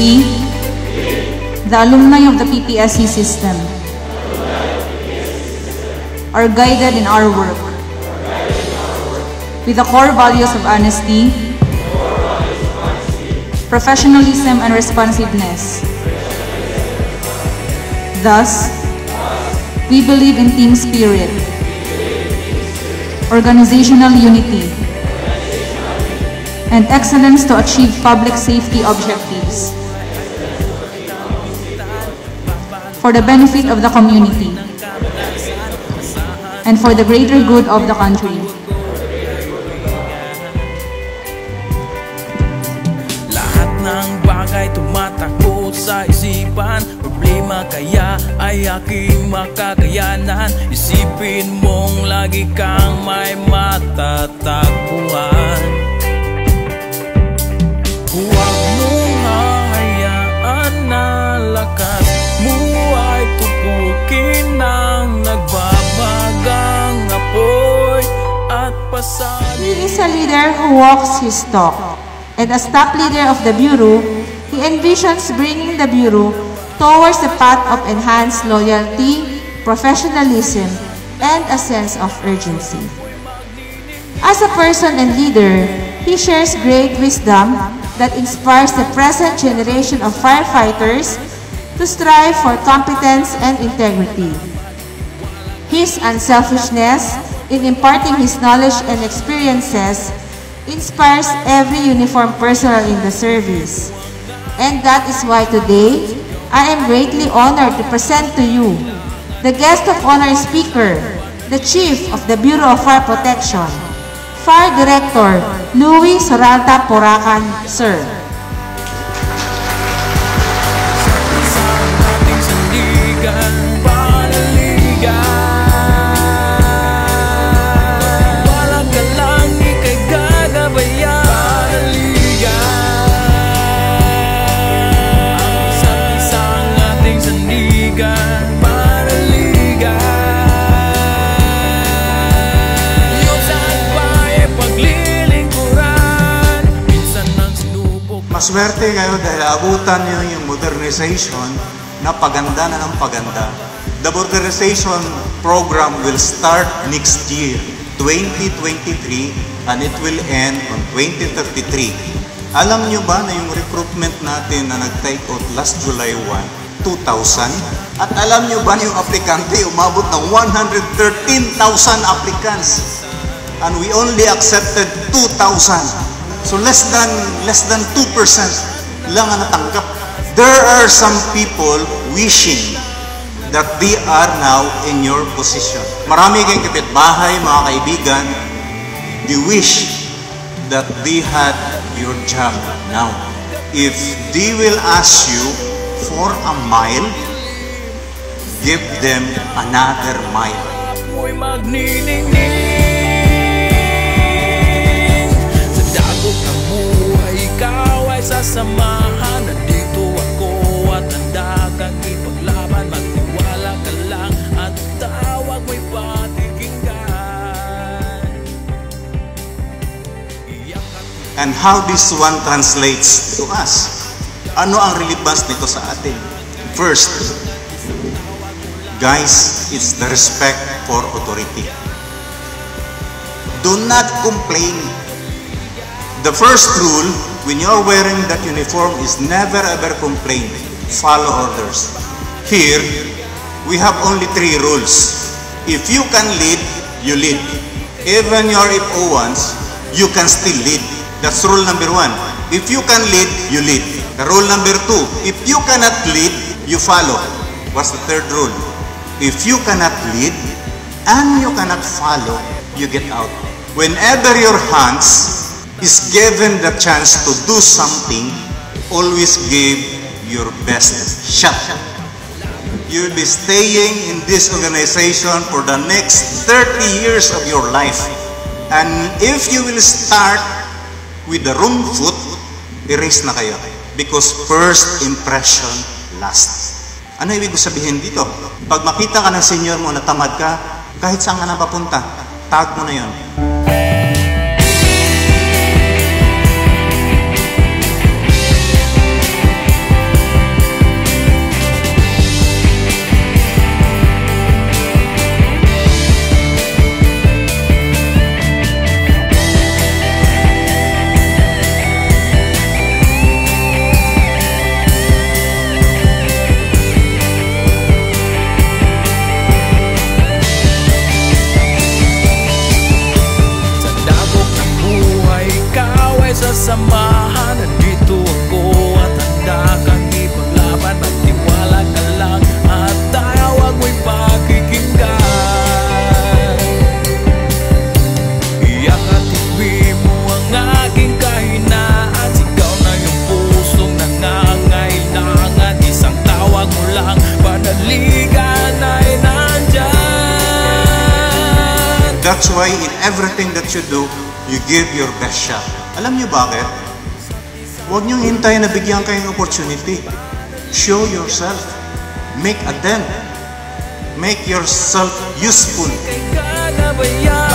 We, the alumni of the PPSC system, are guided in our work with the core values of honesty, professionalism, and responsiveness. Thus, we believe in team spirit, organizational unity, and excellence to achieve public safety objectives for the benefit of the community and for the greater good of the country. Lahat ng bagay tumatakbo sa isipan, problema kaya ay aking makakayanan. Isipin mong lagi kang may matatagpuan. Huwag mong hahayaan na lakas mo ay tupukin ng nagbabagang apoy at pasanin. He is a leader who walks his talk, and as top leader of the Bureau, he envisions bringing the Bureau towards the path of enhanced loyalty, professionalism, and a sense of urgency. As a person and leader, he shares great wisdom that inspires the present generation of firefighters to strive for competence and integrity. His unselfishness in imparting his knowledge and experiences inspires every uniformed personnel in the service. And that is why today, I am greatly honored to present to you the guest of honor speaker, the Chief of the Bureau of Fire Protection, Fire Director Louis Soralta Poracan, Sir. Maswerte kayo dahil abutan niyo yung modernization na paganda na ng paganda. The modernization program will start next year, 2023, and it will end on 2033. Alam niyo ba na yung recruitment natin na nag-take out last July 1, 2000? At alam niyo ba na yung aplikante umabot ng 113,000 applicants? And we only accepted 2,000. So less than 2% lang ang natanggap. There are some people wishing that they are now in your position. Marami kayong kapitbahay, mga kaibigan, they wish that they had your job now. If they will ask you for a mile, give them another mile. Sasamahan, nandito ako at handa kang ipaglaban. Magtiwala ka lang at tawag mo'y patikinggan. And how this one translates to us? Ano ang relevance nito sa atin? First, guys, it's the respect for authority. Do not complain. The first rule, when you're wearing that uniform, is never ever complain. Follow orders. Here, we have only 3 rules. If you can lead, you lead. Even your FO1s, you can still lead. That's rule number 1. If you can lead, you lead. The rule number 2, if you cannot lead, you follow. What's the third rule? If you cannot lead and you cannot follow, you get out. Whenever your hands is given the chance to do something, always give your best shot. You will be staying in this organization for the next 30 years of your life. And if you will start with the wrong foot, erase na kayo. Because first impression lasts. Ano ibig sabihin dito? Pag makita ka ng senior mo na tamad ka, kahit saan ka na papunta, tag mo na yon. That's why in everything that you do, you give your best shot. Alam niyo bakit? Huwag niyong hintayin na bigyan kayong opportunity. Show yourself. Make a dent. Make yourself useful. Kay kanabayan